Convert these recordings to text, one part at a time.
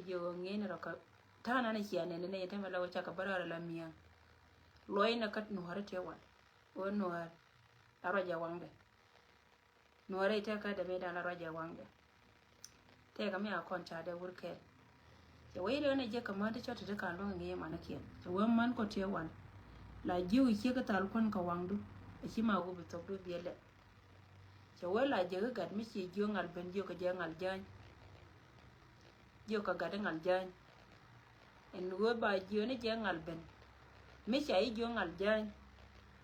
jo ngene ro ka tana na kiane ne te mala wacha ka barara la miya loy na kat no harate wan o no har araja wangde no are te ka da me da na raja wangde te ka me akon ta da wurke je wayre ne je kamar da chota da kan lo nge mana ke je wan man ko te wan la jiwi ke ka tal kon ka wangdu shi ma go bitok do biele je wala je ga gad mi ci jo ngal ben jo ka je ngal jan jo ka gad ngal jan en go ba jo ne je ngal ben mi ci jo ngal jan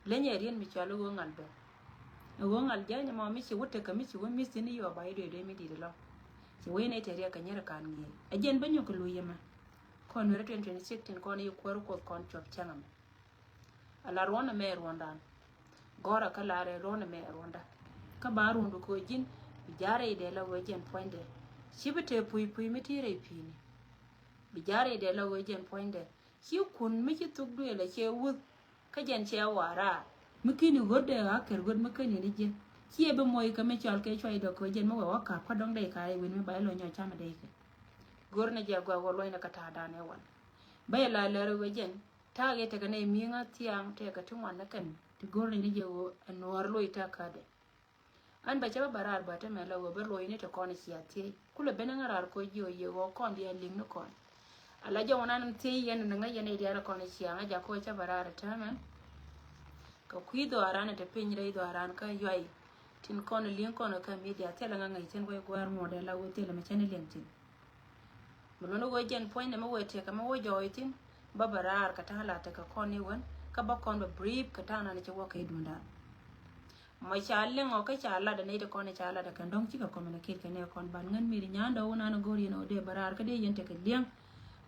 le nye rien mi chalo go ngal ben go ngal jan ma mi ci wote ka mi ci won mi sini yo ba ido de mi di lo ci wayne te ria ka nyara kan ngi ajen banyo ko lu yema kon re 2026 kon yi ko ko kon chop changam ala rona me rondan gora kala re rona me ronda ka barundu ko jin bijare de la wajen poinde shibete pui mitire pini bijare de la wajen poinde shi kun miki tugdu ele che wud ka jen che wara mikini gode ha ker god mikini ni je ki be moy ka me chal ke choi do ko jen mo wa ka dong de kai win me bai lo nyo chama de ke gorna je gwa wo loina ka ta da ne wan bai la le re wajen ta ge te ka ne mi nga tiang te ka tun wan kan ti gorna ni je wo anwar lo ita ka de an ba chaba barar ba ta mela wo ber loine to kon siati kula benangarar ko jiyo ye wo kon dia ling no kon ala jo wonan ti yen nga yen dia kon sianga ja ko cha barar ta man ko kuido arana te pinre do aran ka yoy tin kon ling kon ka media tela nga ngai chen ko gwar model la wo tela me chen ling tin mono go jen point me wo te ka mo wo joy tin ba barar ka ta la ta ka kon ni won ka ba kon ba brief ka ta na ne che wo kai dunda ma challe ngo ka chala da ne de kon chala da kan dong chika communicate ka ne kon ban ngan mi nyanda wona no gori no de barar ka de yente ka liang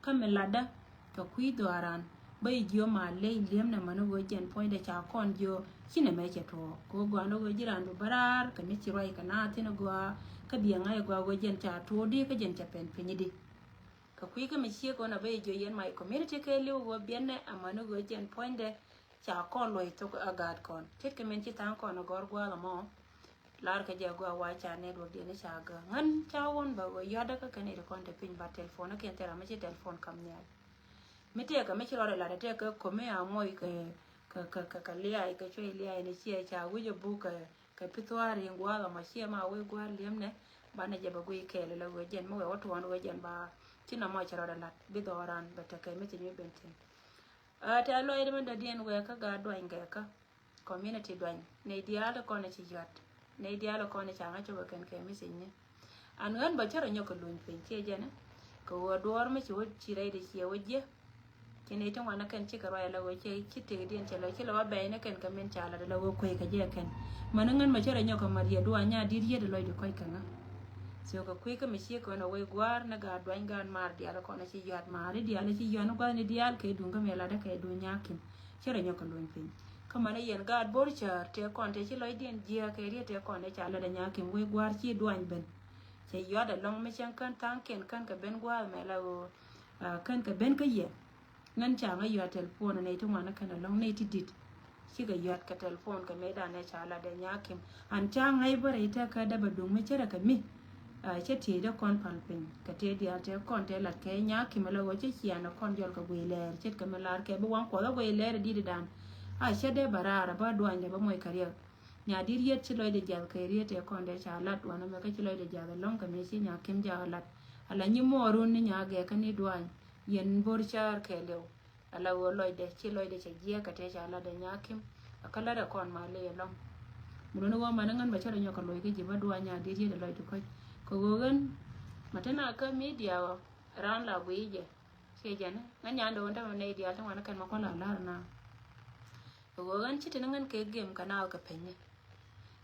ka me lada ka kuido aran bai gyo ma le liam na mano go jen point de cha kon jo kine me che to ko go no go jiran do barar ka mi chi roi ka na tin go ka biya ngai go jen cha to di ka jen cha pen pinyi di ka kui ka mi chi ko na bai jo yen my community ka le go bienne amano go jen point de cha kon loy to agad kon tet ke men ci tan kon gor gwa la mo lar ka je gwa wa cha ne do de ne cha ga ngan cha won ba go yada ka kane de kon te pin ba telephone ke tera ma ci telephone kam ne mi te ka mi ci lore la te ka ko me a moy ka liya ka choi liya ne ci cha wu je bu ka pitwari ngwa ga ma ci ma we gwa liem ne ba ne je ba go ke le la go jen mo we wato wan go jen ba ci na ma ci lore la bi do ran ba te ka mi ci mi benten ta lo ida da dien we ka ga do inga ka community doin ne diala ko ne ci jot ne diala ko ne cha nga cho kan ke mi sinne an ngan ba chara nyoko lun pen che jena ko wo dor mi ci wo ci rai de ci wo je ke ne tan wana kan ci ka ro la wo ci te dien che lo ci lo ba ne kan ka men cha la da wo ko ka je kan man ngan ma chara nyoko mariya do anya dir ye de lo de ko kan so ko kwe ka mi ci ko na we gwar na ga doin gan mar diala ko na ci jot mari diala ci yo no ga ne dial ke dunga me la da ke do nyakin chara nyoko lun pen kamane yen gad bor char te kon te chilo dien jia ke ri te kon ne chala da nya kim we gwar chi duan ben che yo da long me chen kan tan ken kan ka ben gwar me la o kan ka ben ka ye nan cha nga yo telephone ne to wana kan long ne ti dit chi ga yo ka telephone ka me da ne chala da nya kim an cha ngai bare ita ka da ba dung me chera ka mi che ti da kon pal pen ka te dia te kon te la ke nya kim la wo che chi ana kon jol ka we le chet ka me lar ke ba wan ko la we le di dan a shede barara ba duan de ba moy kariya nya dir yet ci loy de jal kariya te kon de cha lat wana me ka ci loy de jal long ka me ci nya kim ja lat ala ni morun ni nya ge ka ni duan yen bor char ke lew ala wo loy de ci loy de ci je ka te cha la de nya kim akala da kon ma le long mun no ma nan ba chara nyoka loy ke ji ba duan nya dir yet loy de ko gogan matana ka media ran la buije ce jana nan nya ndo nda ne dia tan wana kan ma ko la na wogan ci tenan ke game kana ka penye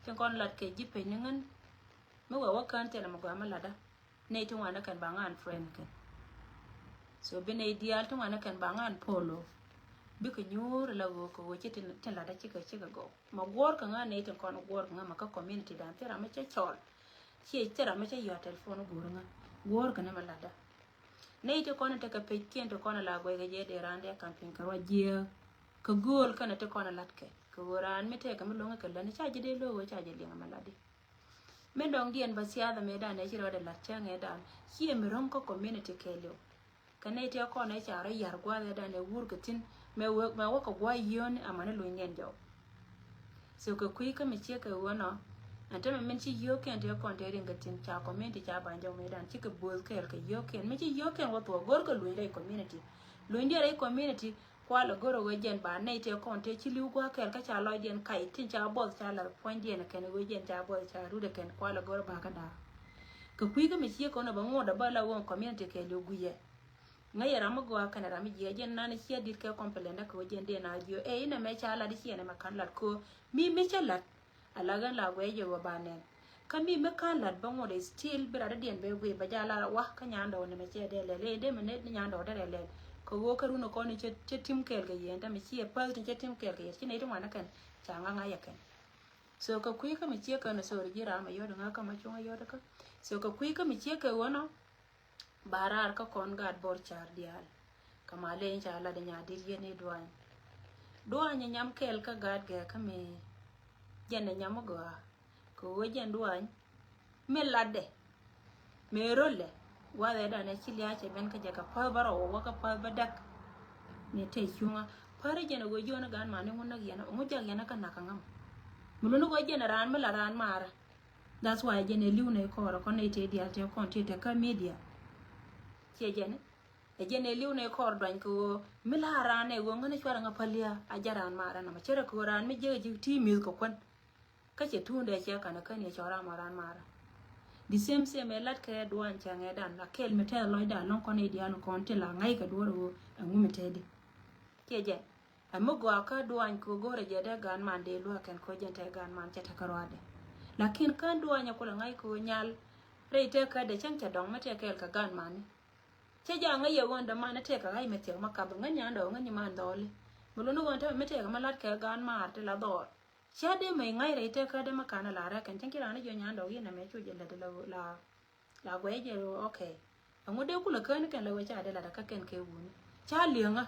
tin kon lat ke ji penye ngan mo wa kan te na mo ga malada ne tin wana kan ba ngan friend kan so be ne dial tin wana kan ba ngan polo bi ko nyur la go ko ci tin la da ci ka go ma gor ka ngan ne tin kon gor nga ma ka community dan te ra ma ce chol ci te ra ma ce yo telephone gor nga gor ka ne malada ne te kon te ka pe kien to kon la go ga je de rande camping ka wajie ka gol kana te kona latke ka woran mi te ka mi longa ka lani cha jide lo wo cha jide nga maladi me dong dien ba sia da me da ne chiro de la change da hie mi rom ko community kelio kane te ko ne chara yar gwa da ne wur gatin me wo ko gwa yon amane lu ngen jo so ko kui ka me che ka wono ante me men chi yo ken te ko te ring gatin cha community cha ban jo me dan chi ka bol kel ka yo ken me chi yo ken wo to gor ko lu re community lu ndi re community kwa la goro we jen ba ne te ko te chi lu gwa kel ka cha lo dien kai tin cha bol cha la point dien ken we jen cha bol cha ru de ken kwa la goro ba ka da ko kui ka me chi ko na ba ngo da ba la won community ke lu guye ngay ra mo gwa kana ra mi je jen na ne chi dit ke komplenda ko jen de na jo e ina me cha la di chi ne ma kan lat ko mi me cha lat alaga la we je wa bane kami me kan lat ba ngo de still bra da dien be we ba ja la wa ka nya ndo ne me che de le de me ne nya ndo de le ko wo ka ru no ko ni che tim kel ga yen ta me chi e pa che tim kel ga chi ne de wana kan cha nga nga ya kan so ka kui ka me che ka na so ri ra ma yo de nga ka ma chung yo de ka so ka kui ka me che ka wono barar ka kon gad bor char dial kamale cha la de nya dir ye ne duan nyam kel ka gad ga ka me jenne nyam go ko wo jen duan me ladde me rolle wa da ne chilia che ben ka jaga pa baro wo ka pa badak ne te chunga pare jene go jona gan ma ne ngona yana mo jag yana kan nakangam mulu go jene ran me la ran mara that's why jene liu ne ko ne te dia te kon te ka media che jene e jene liu ne ko don ko me la ran ne go ngone chwara ngapalia ajaran mara na ma chere ko ran me je ji ti mi ko kon ka che tunde che kana kan ye chora maran mara the same me lat ke duan change dan la kel me tel loy dan non kon e dia no kon te la ngai ka duro ngu me te di ke je amu go ka duan ko gore je da gan man de lo kan ko jen te gan man che ta karwade lakin kan duan ya ko la ngai ko nyal re te ka de chen cha dong me te kel ka gan man che ja ngai ye won da man te ka ai me te ma ka ban nya ndo ngai man dole bulu no won te me te ka ma lat ke gan mar te la do Shade mai ngai re te ka de makana la ra kan tanki rana jo nyando yi na me chu je la gweje okay amude kula kan kan la wacha de la ka ken ke wuni cha lianga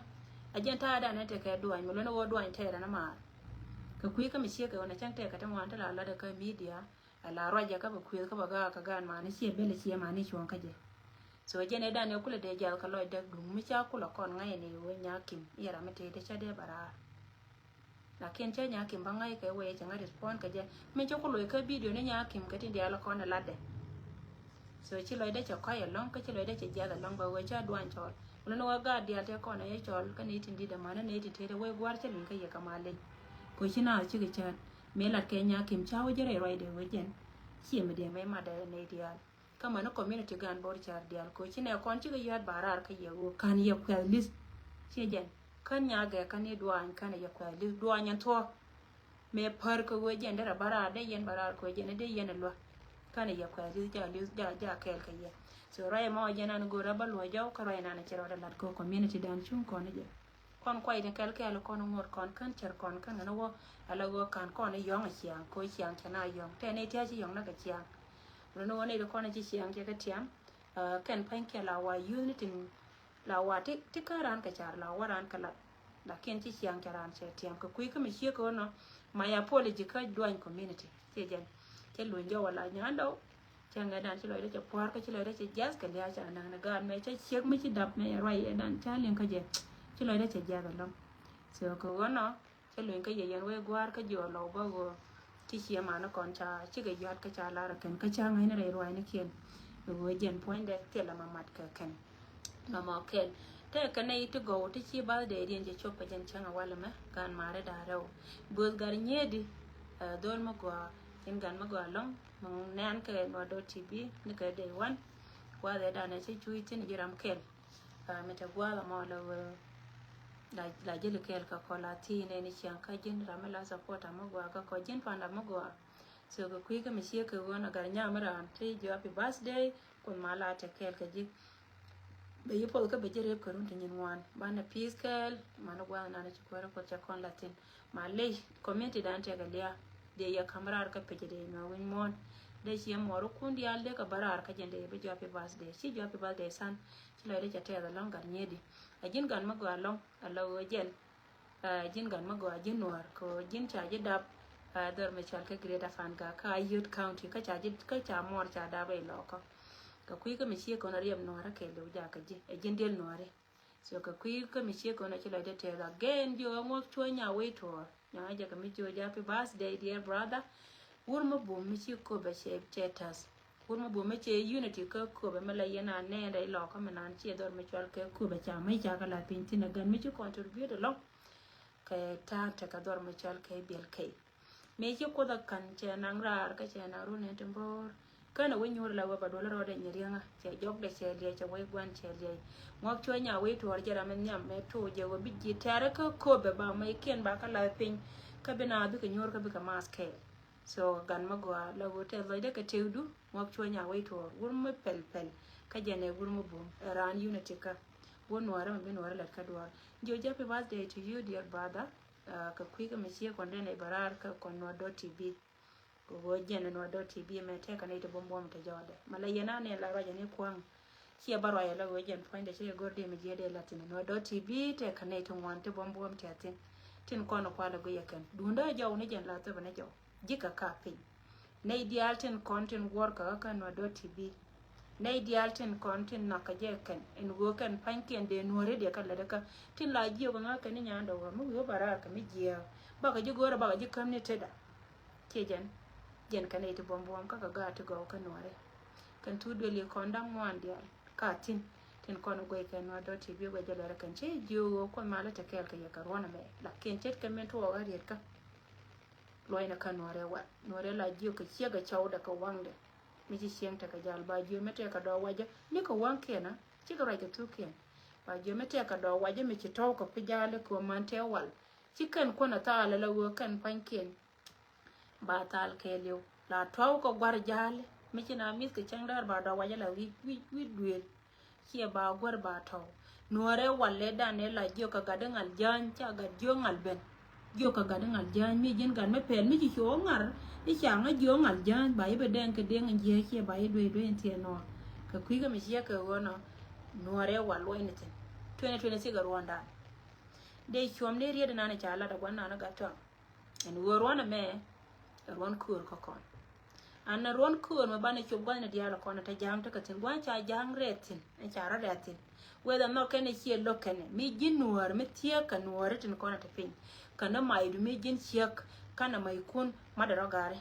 ajenta da na te ka duan mo no wo duan te na ma ka kui ka mi she ka wona chang te ka ta wan ta la da ka media ala roja ka ba kui ka ba ga ka gan ma ni she bele she ma ni chon ka je so je ne da ne kula de jal ka lo de dum mi cha kula kon ngai ne wo nya kim yara me te de cha de bara lakin che nya kim bangai ke we changa respond ka je me cho ko lo ka video ne nya kim ka tin dia la kon la de so chi lo de cha ka ya long ka chi lo de cha ja la long ba we cha duan chol lo no ga dia te ko na ye chol ka ni tin di da ma na ne ti te we gwar che lin ka ye ka ma le ko chi na chi ke cha me la ke nya kim cha we je re roi de we jen chi me de me ma de ne dia kama no community gan bor cha dia ko chi ne kon chi ga yat barar ka ye wo kan ye kwa list chi jen kan nya ga kan ye duan kan ye kwa li duan yan to me par ko we jen dara bara de yen bara ko jen de yen lo kan ye kwa li ja kel ka ye so rai mo jen an go rabal wo jaw ka rai na na chero da lat ko community dan chung ko ne je kon kwai de kel kel kon ngor kon kan cher kon kan na wo ala go kan kon ne yong a chiang ko chiang chana yong te ne tia chi yong na ga chiang no ne de kon chi chiang ke ka tiam kan pen ke la wa unity la wa ti ka ran ka char la wa ran ka la ken chi chiang ka ran che tiam ko kui ka mi che ko no my apology ka duan community che jen che lu jo wala nya do che nga dan chi lo de che por ka chi lo de che jas ka lia cha na na ga me che chek mi chi dap me rai dan cha len ka je chi lo de che ja ga lo so ko no che lu ka ye yen we gwar ka jo lo ba go chi chia ma no kon cha chi ga yat ka cha la ra ken ka cha ngai na re roi ni ken go jen point de te la ma mat ka ken mama ken te kana ite go te chi ba de rien je chop jen changa wala me gan mare da raw bus gar nyedi don mo go in gan mo go long nan ke no do tv ni ke de wan wa de da na chi chui tin jiram kel me te gwa la mo la jele kel ka ko la ti ne ni chang ka jin ramela support mo go ka ko jin panda mo go so ko kui ka mi chi ke wona gar nya mara ti jo happy birthday kun mala te kel ka ji be yipol ka be jere ko run tin wan bana fiscal mano gwa na ci ko ko cha kon latin ma le community dan te ga lia de ya kamrar ka pe de na win mon de ci moro kundi alde ka barar ka jende be jopi birthday ci jopi birthday san ci le de te ga longar nyedi ajin gan ma gwa long alo jen jin gan ma gwa jin war ko jin cha je dab dor me chal ka Greater Fanga ka Youth County ka cha mor cha da bai loko ka kui ka me chia ko na riem no ra ke lu ja ka ji e jin del no re so ka kui ka me chia ko na chila de te ga gen jo ngo chwa nya we to nya ja ka me jo ja happy birthday dear brother wurma bo me chia ko ba she chetas wurma bo me che unity ka ko ba mala yana ne dai loko me nan chia dor me chal ka ko ba cha mai cha ka la pin tin gan me chi contribute lo ka ta ka dor me chal ka bil kai me chi ko da kan che nang rar ka che na ru ne tembor kana we nyur la wa ba dola ro de nyirianga che jog de che le che we gwan che le ngok chwa nya we to jara men nyam me to je wo biji tare ka ko be ba mai ken ba ka la pin ka be na bi ka nyor ka bi ka maske so gan ma gwa la wo te vai de ka teudu ngok chwa nya we to wur me pel pel ka jene wur mo bu ran unity ka won wara me no wara la ka do jo happy birthday to you dear brother ka kuiga me chia konde ne barar ka konwa .tv ko wojene no .tv me te ka ne to bombo me te jode mala yena ne la raja ne kwang chia barwa ya la wojen point de gorde me jede latin no .tv te ka ne to wante bombo me te atin tin kono kwala go yakan dunda jaw ne jen la to ne jaw jika ka pin ne ideal tin content worker ka no .tv ne ideal tin content na ka je kan en go kan panken de no re de ka la de ka tin la ji go ngaka ni nyanda wa mu yo bara ka mi je ba ka ji gora ba ka ji kam ne teda ke jen kan ite bombo am ka ga to go ka no re kan tu do le konda mwan dia ka tin kono go ka no .tv go je la kan che jo ko mala ta kel ka ya ka rona me la ken chet kan men to ga re ka loina ka no re wa no re la ji ka che ga chaw da ka wangde mi ci sieng ta ka jal ba jo mete ka do waja ni ko wan kena ci ka raja tu ken ba jo mete ka do waja mi ci taw ko pijale ko mante wal ci kan ko na taala la wo kan panken ba tal ke lew la taw ko gwar jale mi ci na mis ke cangdar ba do waja la wi duel ci ba gwar ba taw nuore walle dane la jo ka gadangal jan ca ga jo ngal ben jo ka gadangal jan mi jin gan me pel mi ci ho ngar đi chàng nó vô ngặt dân bảy bên đen cái đen gì kia bảy đuôi tiền nó cái quý cái mình chia cái nó nó rẻ quá luôn này chuyện cái Rwanda để chôm để riêng nó này trả lại đó nó gạt cho anh vừa Rwanda mẹ Rwanda kur có con anh Rwanda kur mà bạn này chụp quan này đi là con này giang cái tiền quan trả giang rẻ tiền anh trả ra rẻ tiền whether nó cái này chia lốc cái này mi jin nuar mi tia cái nuar tiền con này pin cái nó mày mi jin chia kana mai kun madara gare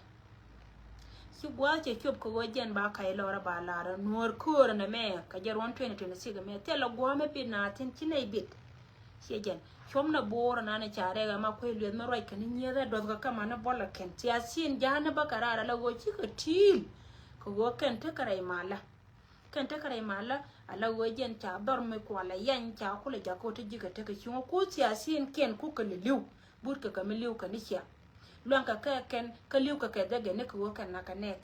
ki gwace kyop ko wajen ba kai lora ba lara nuor kur na me ka jar 120 me tela gwame bi na tin tinai bit shejen chom na bor na ne chare ga ma ko le no roi kan ni da do ga kama na bola ken ti asin jana ba karara la go ki ka til ko go ken ta karai mala kan ta karai mala ala wajen ta bar me ko la yan ta kula ja ko ta jiga ta ka ki ko ti asin ken ku ka liu bur ka mi liu ka ni sha luang ka ken ka liu ka ke dage ne ko kan na ka ne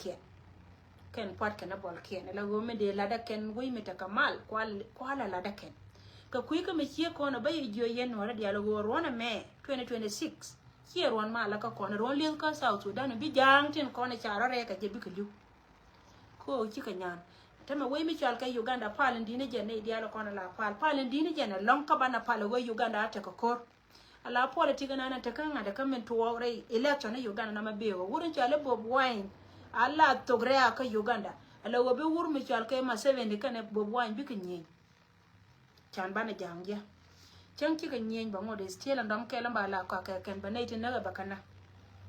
ken pat ka na bol ken la go me de la da ken wi me ta kamal kwala la da ken ka kui ka me chia ko na bai jo yen wala dia la go rona me 2026 here ron ma la ka ko na ron lil ka South Sudan bi jang tin ko na chara re ka je bi ka liu ko ki ka nyan tama wi mi chal ka Uganda palen dine je ne dia la ko na la palen dine je na long ka bana pala we Uganda ta ka kor ala politika na ta kan da kamen to re election na Uganda na mabewo wurin chale Bob Wine ala togre aka Uganda ala wobe wur mi chal ka ma 7 kan Bob Wine bi kan chan bana jangya chan ki kan yin ba ngode stela ndam kela mbala ka ka kan bana tin na ba kana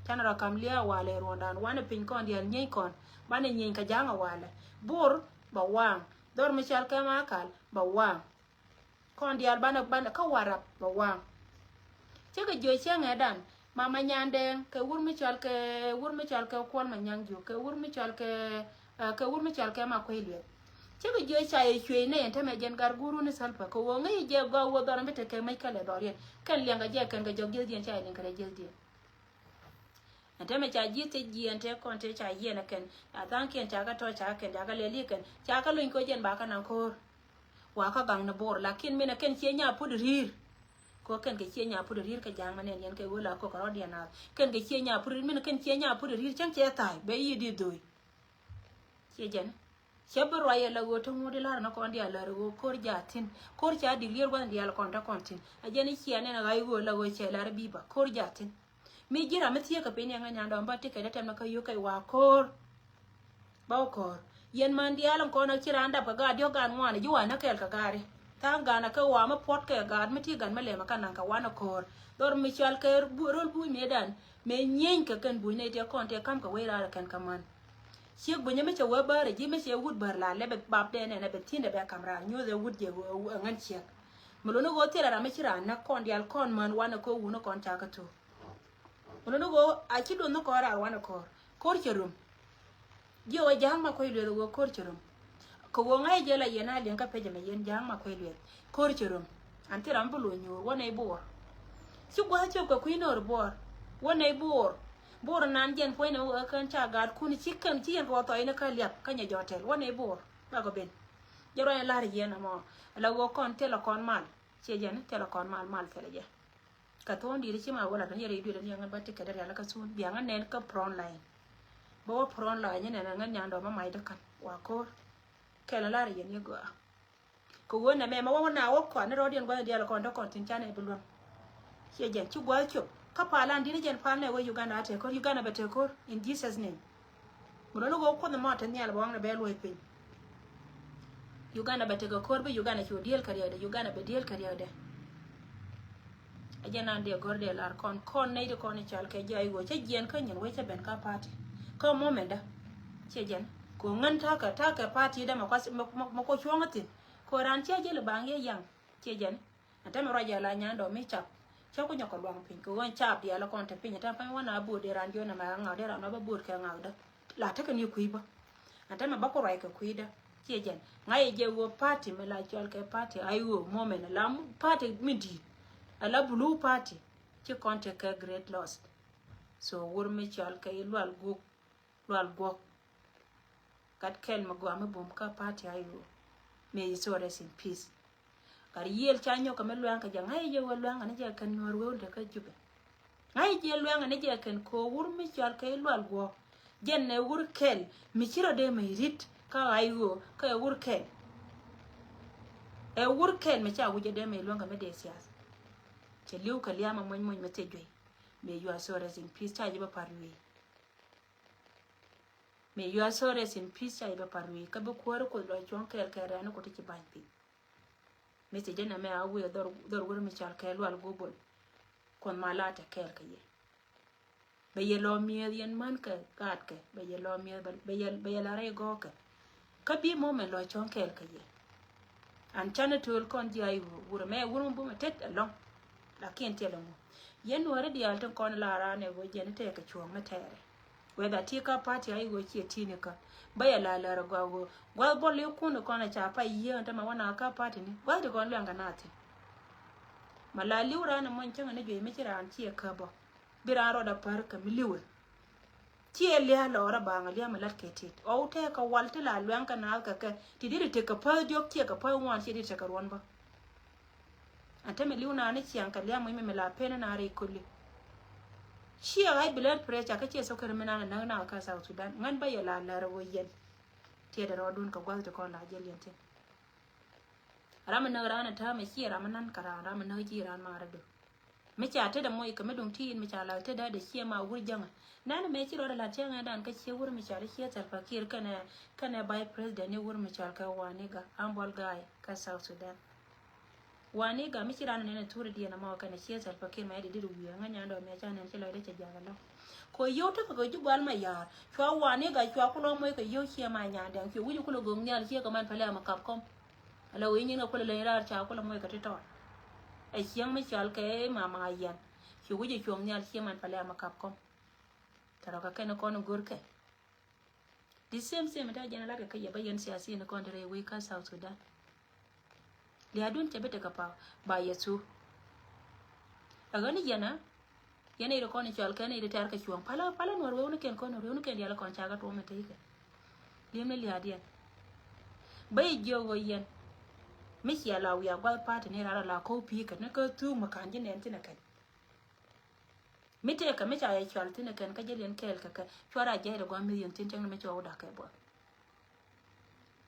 chan ra kamlia wale rondan wana pin kon dia nyin kon bana nyin ka janga wala bur ba wang dor mi chal ka ma kal ba wang kon dia bana ka warap ba wang che cái joy che ngadan mama nyandeng ke wur mi chal ke kwon ma nyangju ke wur mi chal ke ma kweli che cái joy cha e chwe ne enta me jen gar guru ni salpa ko wo ngai je ga wo dor mbete ke mai kale dor yen kan lianga je kan ga jog je cha ni kare je enta me cha ji te ji enta kon te cha ye na ken atan ken cha ga to cha ken ja ga le li ken cha ka luin ko jen ba kana ko wa ka gang na bor lakin me na ken che nya pudrir ko ken ke chia nya pudi rir ka jang manen yen ke wala ko karo dia na ken ke chia nya pudi min ken chia nya pudi rir chang che tai be yi di doi che jen che bro ya la go to ngodi la na ko dia la go kor jatin kor cha di lir wan dia la kon ta kontin a jen chia ne na ga go la go che la bi ba kor jatin mi jira mi thie ka pin yang nya ndo ba ti ka tem na ka yu kai wa kor ba kor yen man dia lan ko na kira anda ka ga dio gan ngwana ju wa na kel ka gare ta ga na ka wa ma pot ka ga mi ti gan ma le ma kan ka wa na kor dor mi chal ka bu rol bu me dan me nyen ka kan bu ne dia kon te kam ka we ra kan ka man chiếc bữa mới cho vợ bơ để chỉ mới sẽ vụt bờ là lấy bẹp bạp đen này bẹp thiên để bẹp camera nhớ rồi vụt giờ ngăn chiếc mà lúc nó có thế là mấy chỉ là nó con đi con mà nó có nó con cha cái tu mà lúc nó có ai chỉ luôn nó có ra nó có chơi rum giờ ở giang mà quay luyện có chơi rum có ngay giờ là giờ này liền cái bây mà giờ giang mà quay luyện có chơi rum anh thấy làm bự nhiều quan này bùa chúc quá chúc cái queen ở bùa quan này bùa bor nan jen foi na kan cha gad kun chicken chien ko to ina ka liap ka nya jotel wone bor ba go ben joro ya lar yen mo la go kon tele kon mal che jen tele kon mal tele je ka to ndi ri ma wala tan yere du den yang ba te ka der la ka sun bi nga nen ka pron line bo pron line ne na ngan nyando ma mai da kan wa ko ke la lar yen ye go ko wona me ma wona wo ko ne ro den go dia la kon da kon tin cha ne bulon che jen chu go chu Kapalan didn't get pan away Uganda at a Uganda better call in Jesus' name. But no go on the mountain near along the bell whipping. Uganda better go call, but Uganda your deal career, Uganda be deal career there. Again, and dear Gordel are con native con child, Kajai, which a gen canyon, wait a benka party. Come moment, Chajan, go ngan taka party, them across Moko Chongati, Koran Chajel bang young, Chajan, and Tamaraja Lanyan or Mitch up. Cho ko nyoko luang pin ko wan chap dia la kon te pin ta pa wana bu de ran jo na ma nga de ran ba bu ka nga da la ta kan yu kuiba anta ma ba ko rai ka kuida che jen ngai je wo party me la chol ke party ai wo moment la party midi ala blue party che kon te ka great loss so wor me chol ke lwal go kat ken ma go ma bum ka party ai wo may so rest in peace kari yel chanyo ka meluang ka jang ai je waluang ane je kan norwo de ka jube ai je luang ane je kan ko wur mi chal ka lwal go jen ne wur kel mi chiro de me rit ka ai go ka wur kel e wur kel me cha wuje de me luang ka me de sias che liu ka liama mon me te jwe me you are so rest in peace cha je ba parwi me you are so rest in peace cha je ba parwi ka be ko ko lo chon kel ka ra no ko ti ban pi mete jena me awu dor wur mi chal kel wal gobol kon malata kel kaye be yelo miel yen man ka gat ke be yelo miel be yela re go ka bi mo me lo chon kel kaye an chana tul kon di ay wur me wur mo bu tet long la ken telo mo yen wore di alton kon la ra ne go jene te ka chuong na tere whether tika party ay go chi tini ka baya la go gwa bol yo kuno kona cha pa yiye ntama wana ka party ni gwa de gon langa nati malali ura na mon changa ne jo me chira an chi ka bo bira ro da par ka miliwe ti ele ala ora ba ngali amalat ketit o te ka walte la lwanka na ka ti dire te ka pa dio ti ka pa wan ti te ka ron ba ante me liuna ne chi an ka liya mo me la pena na re kulli shi ai blood pressure ka ce sokar mina na ka South Sudan ngan ba ya la ro yen ti da rodun ka gwal to ko la jel yente ramana rana ta me shi ramanan kara ramana ji ran ma rado me cha ta da moy ka me dum tin me cha la ta da shi ma gurjanga nana me ci ro da la tenga dan ka ci wur me cha shi ta fakir kana by president ne wur me cha ka wani ga ambol guy ka South Sudan wani ga mi ci ran ne turi dia na ma kana shi ta fakir ma yadi du ya nganya ndo me cha ne ci lo da ci jaga lo ko yo ta ko ju bal ma ya chwa wani ga chwa ku lo moy ka yo shi ma nya dan ki wuju ku lo gong nyal shi ka man pala ma kap kom ala wi ni na ku le ra cha ku lo moy ka ti to ai xiang me chal ke ma yan ki wuju chom nyal shi man pala ma kap kom taro ka ken ko no gurke the same ta jana la ka ya bayan siyasi ne kon dare wi ka South Sudan li adun te bete ka pa ba yesu aga ni yana ire kon chal ken ire tar ka chuang pala no ro ne ken kon ro ne ken ya la kon cha ga to me te ke li me li adian bay jo go yen mi ya la wi agwal pat ne ra la ko pi ka ne ka tu ma kan jin en tin ka mite ka me cha ya chal tin ken ka jelen kel ka chora je de gwa million tin tin me cho da ka bo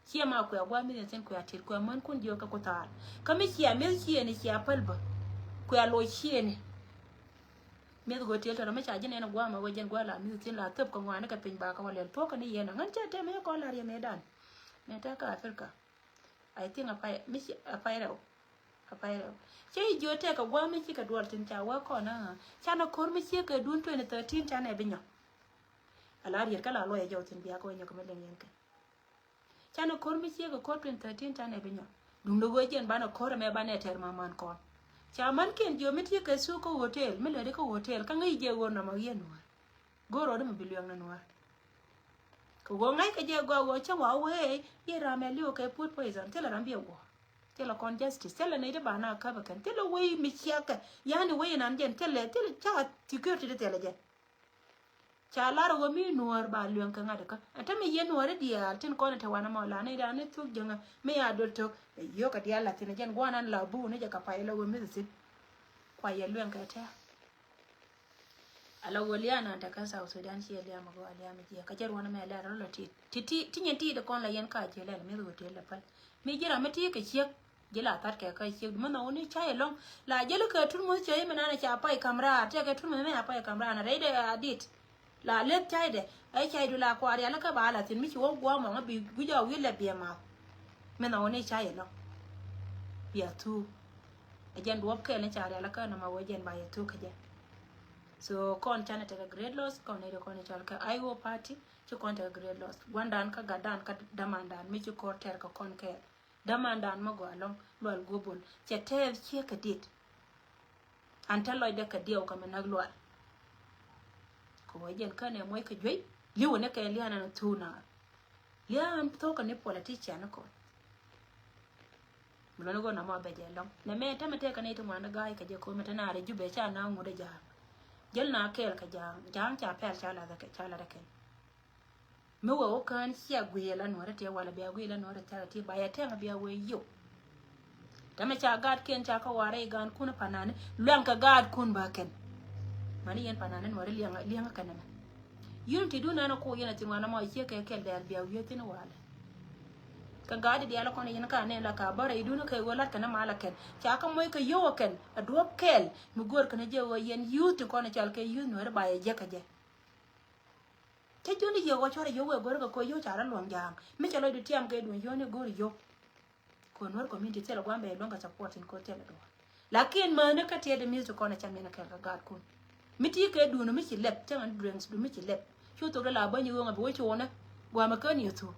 chia ma ko ya gwa million tin ko ya tir ko man kun dio ka ko tar ka me chia mil chia ne chia palba ko ya lo chia ne mi go tiel to me cha jine na gwa ma go jen gwa la mi tin la tep ko ngwana ka pin ba ka wale to ka ni yena ngan cha te me ko la ri me dan me ta ka Africa I think a pai che jo te ka gwa mi ka dwar tin cha wa ko na cha na kor mi ka dun 2013 cha ne binyo ala ri ka la lo ya jo tin biya ko nyo ko me len yen ka cha na kor mi ka ko 2013 cha ne binyo dum do go jen ba na kor me ba ne ter ma man ko cha man ken jo mi ka su ko hotel me le ko hotel ka ngai je go na ma yen wa go ro de me billion na wa ko go ngai ka je go cha wa we ye ra me liu ka put poison tela ram bi go tela con justice tela ne de ba na ka ba kan tela we mi ka yani we nan jen tela cha security de tela je cha la ro mi nuor ba liu ka ngada ka ata me ye nuor dia tin ko na ta wana ma la ne da ne tu jenga me ya do to yo ka dia la tin jen go nan la bu ne je ka pa ila go mi sit kwa ye liu ka ta ala woliana ta kan South Sudan shi ya ma go aliya mi ka jar wani mai la ro ti tinyen ti da kon la yen ka je la mi go te la pal mi jira mi ti ka chek jela tat ka ka chek mo no ni cha long la jelu ka tun mo che mi na cha pai kamera te ka tun mo me pai kamera na reide adit la le cha de ai cha du la kwa ya la ka ba la tin mi chi wo gwa mo bi gu ja wi le bi ma mi no ni cha long ya tu ajen do ka le cha la ka na ma wo jen ba ya tu ka je so kon chana take grade loss kon ne kon chal ka IO party ci kon take grade loss wandan ka gadan ka damandan mi ci ko ter ka kon ke damandan ma go along lol gobol ci ter ci ka dit anta loy de ka diaw ka nak lol ko wajen ka ne moy ka joy liwo ne ka liana na tuna lian to ka ne politician ko mulo go na ma be je long ne me tamate ka ne to ma na ga ka je ko meta na re jube cha na mu de ja jel na kel ka jang cha pel cha la da ken me wo kan sia gwela no rete wala be gwela no rete ti ba ya tenga be we yo tame cha gad ken cha ka ware gan kun panane luan ka gad kun ba ken mani yen panane no re lianga kanana unity du na ko yena ti wana ma ye ke kel dal be yo tin wala ka gadi di ala kono yen ka ne la ka bare iduna kay wala kana mala ken cha ka moy ka yo ken adop kel mu gor kana je wo yen yuti kono chal ke yu no ba ye je ka je te joni ye wo chore yo we gor ko yo chara long jang mi chalo du tiam ke du yo ne gor yo ko nor community tela gwambe longa support ko tela do lakin ma ne ka te de mi to kono cham ne ka gad kun mi ti ke du no mi chi lep tan drinks du mi chi lep chu to la ba nyu nga bo chona gwa ma kan yo to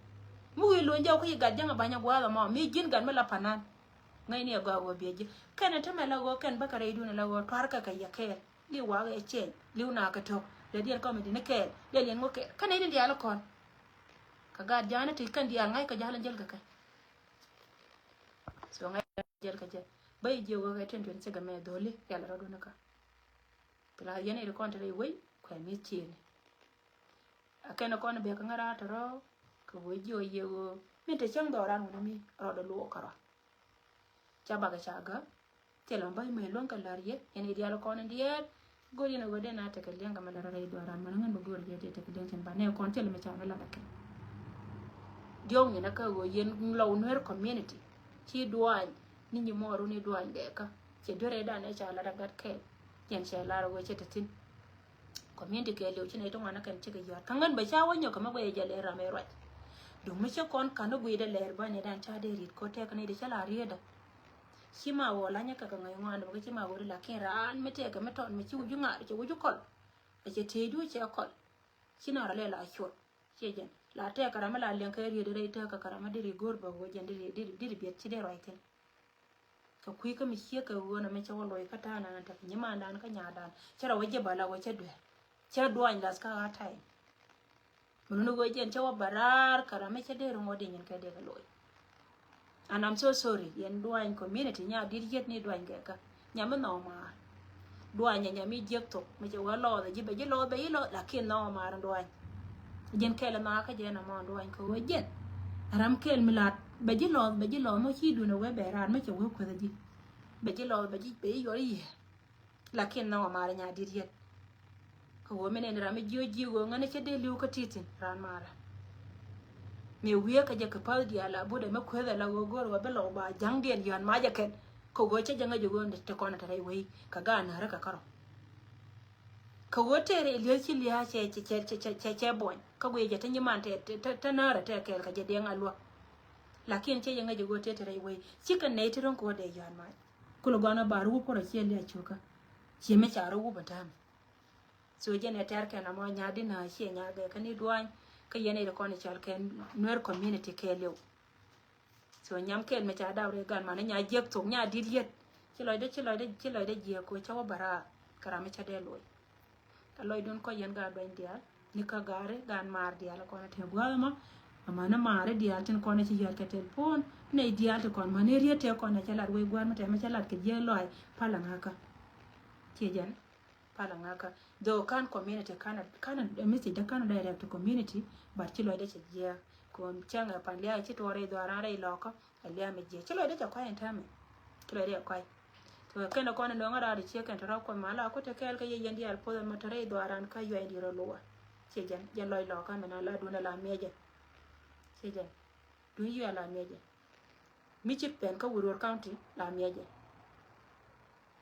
mu wi lo njaw ko yiga janga banya gwa ma mi jin gan mala panan ngai ne gwa go beje kana ta mala go kan bakare iduna la go twarka ka yake li wa ga che li una ka to le dial ko mi ne ke le len ngo ke kana ni dial kon ka ga jana ti kan dial ngai ka jalan jel ka kai so ngai jel ka je bay je go ga ten se ga me dole yalla ro na ka pla yene ro kon tare wai ko mi ti ne akena kon be ka ngara to ro ko jo yego mi te chang do ran no mi ro do lo kara cha ba ga cha ga telo bay me lon ka lariye ene dial ko ne dier gori na gode na te ka lenga ma dara ray do ran man ngan gori je te ka den ba ne kon telo me cha la ba ke jong ni na ka go yen law no community chi duan ni ni mo ru ni duan de ka che dore da ne cha la da gat ke yen che la ro che te tin community ke le chi ne to ngana kan che ga yo kan ngan ba cha wanyo ka ma go ye jale ra me right do mi che kon kanu guide ler ba ne dan cha de rit ko te kan de chala rieda shima wala nya ka ngai ngwan ba shima wori la ken ran me te ka me ton me chi uju nga che uju kol che te du che kol shina ra le la chur che jen la te ka ramala len ka rieda re te ka karama de gor ba go jen de bi chi de right ka kui ka mi che ka wona me che wolo ka ta na ta ni ma dan ka nya dan chara waje bala waje du che duan las ka tai munu go jen chawa barar karame chede ngodi nyen kede loy and I'm so sorry yen duan community nya dirjet ni duan ka nya me no ma duan nya mi jekto me che walo da jibe jilo be yilo lakin no ma ran duan jen kele ma ka jen ma duan ko jen ram kel milat be jilo mo chi du no we be ran me che wo ko da ji be jilo be ji be yori lakin no ma ran nya dirjet ko mene ndra mi joji go ngane che de liu ka titin ran mara me wiye ka je ka pal di ala bude me ko da la go go ba belo ba jang den yan ma je ken ko go che janga jogo nde te kona tare wei ka ga na ra ka karo ka wotere liyo chi liya che boy ka gwe je tanyi man te nara te kel ka je de ngalwa lakin che yanga je gote tere we chicken ne tiron ko de yan mai kulo gona baru ko ra che liya chuka che me charo u batam so je ne ter ke na mo nya di na che nya ga kani duan ka yene de ko ne chal ken nuer community ke lew so nyam kel me cha dawre gan man nya jek to nya di yet chi loy de je ko cha bara kara me cha de loy loy don ko yen ga ben dia ni ka gare gan mar dia la ko na te gwalma amana mare dia tin ko na ci yer ka telefon ne dia te kon mane riete ko na chalat we gwalma te me chalat ke je loy pala ngaka ci jen pala ngaka do kan community kana message da kana direct to community bar ci loy de ci je ko changa panlia ci tore do ara re loko alia me je ci loy de ko en tame ci loy de ko to kana ko na ngara ri che kan tara ko mala ko te kel ka yen dia po ma tare do aran ka yo ndi ro lo ci jen loy loko me na la do na la meje ci jen du yo la meje mi ci pen ka wuror county la meje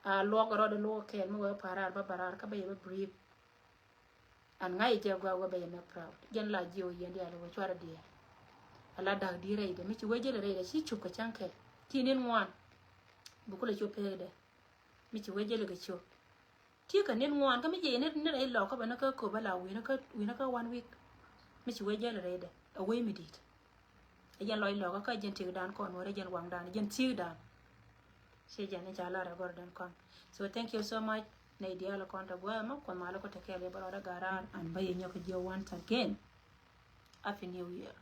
a lo ko ro de lo kel mo parar ba barar ka be brief an ngai je gwa be na proud jen la jiyo yen dia lo chwara dia ala dag di re de mi ci weje re de ci chuka chanke tinin ngwan bu ko le chu pede mi ci weje le cho ti ka nin ngwan ka mi je ne re lo ka ba na ka ko ba la wi na ka 1 week mi ci weje re de away mi dit yen loy lo ka jen ti dan ko no re jen wang dan jen ti dan se jen ja la ra gor dan kon so thank you so much na idea lo kon ta gwa ma ko ma lo ko te kele ba ra garan an baye nyoko je once again happy new year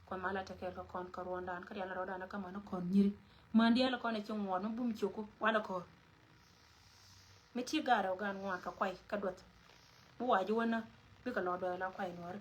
ko mala te kel ko kon ko rondan ka yalla rodan ka man kon nyiri mandi yalla kon e ci ngwon bum ciuku wala ko mi ti gara gan ngwa ka kwai ka dot bu waji wona bi ka lo do la kwai nor